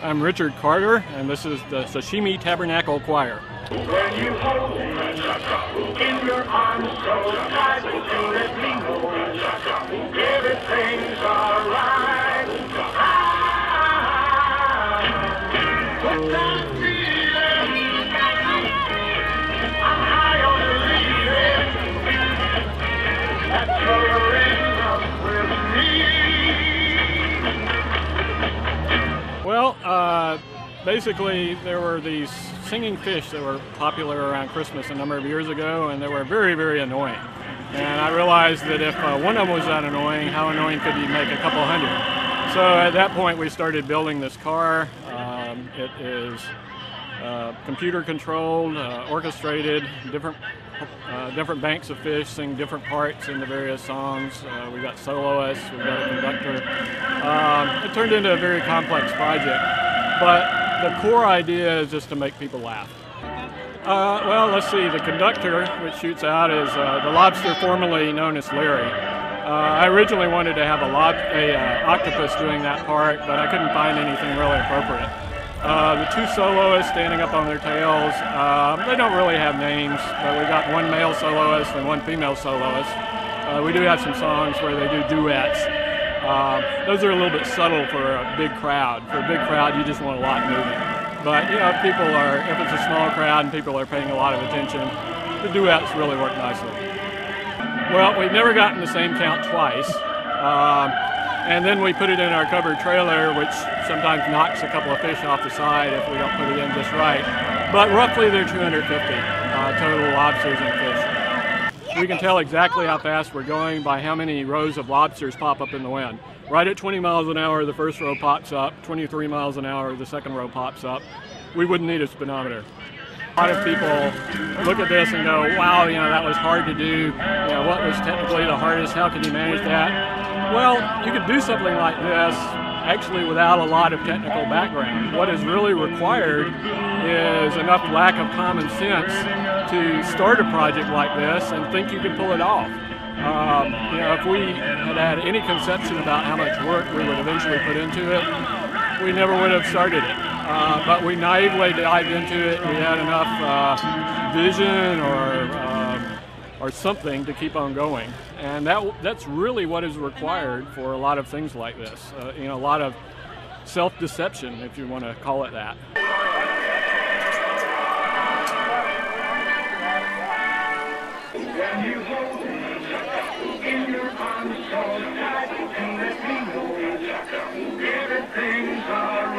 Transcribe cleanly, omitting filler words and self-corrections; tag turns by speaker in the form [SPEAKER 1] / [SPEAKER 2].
[SPEAKER 1] I'm Richard Carter, and this is the Sashimi Tabernacle Choir.
[SPEAKER 2] When you hold me in your arms so tight, you let me know everything's alright. What's that feeling? I'm high on believing that you're in love with me.
[SPEAKER 1] Well, basically there were these singing fish that were popular around Christmas a number of years ago, and they were very, very annoying. And I realized that if one of them was that annoying, how annoying could you make a couple hundred? So at that point we started building this car. It is computer controlled, orchestrated, different banks of fish sing different parts in the various songs. We've got soloists, we've got a conductor. It turned into a very complex project, but the core idea is just to make people laugh. Well, let's see, the conductor, which shoots out, is the lobster formerly known as Larry. I originally wanted to have a octopus doing that part, but I couldn't find anything really appropriate. The two soloists standing up on their tails, they don't really have names, but we got one male soloist and one female soloist. We do have some songs where they do duets. Those are a little bit subtle for a big crowd. For a big crowd, you just want a lot moving. But you know, if it's a small crowd and people are paying a lot of attention, the duets really work nicely. Well, we've never gotten the same count twice. And then we put it in our covered trailer, which sometimes knocks a couple of fish off the side if we don't put it in just right. But roughly they're 250 total lobsters and fish. We can tell exactly how fast we're going by how many rows of lobsters pop up in the wind. Right at 20 miles an hour, the first row pops up. 23 miles an hour, the second row pops up. We wouldn't need a speedometer. A lot of people look at this and go, wow, you know, that was hard to do. You know, what was technically the hardest? How could you manage that? Well, you could do something like this actually without a lot of technical background. What is really required is enough lack of common sense to start a project like this and think you can pull it off. You know, if we had any conception about how much work we would eventually put into it, we never would have started it. But we naively dived into it. We had enough vision or something to keep on going, and that's really what is required for a lot of things like this. You know, a lot of self-deception, if you want to call it that.
[SPEAKER 2] When you hold me in your arms so tight, you let me know everything's alright.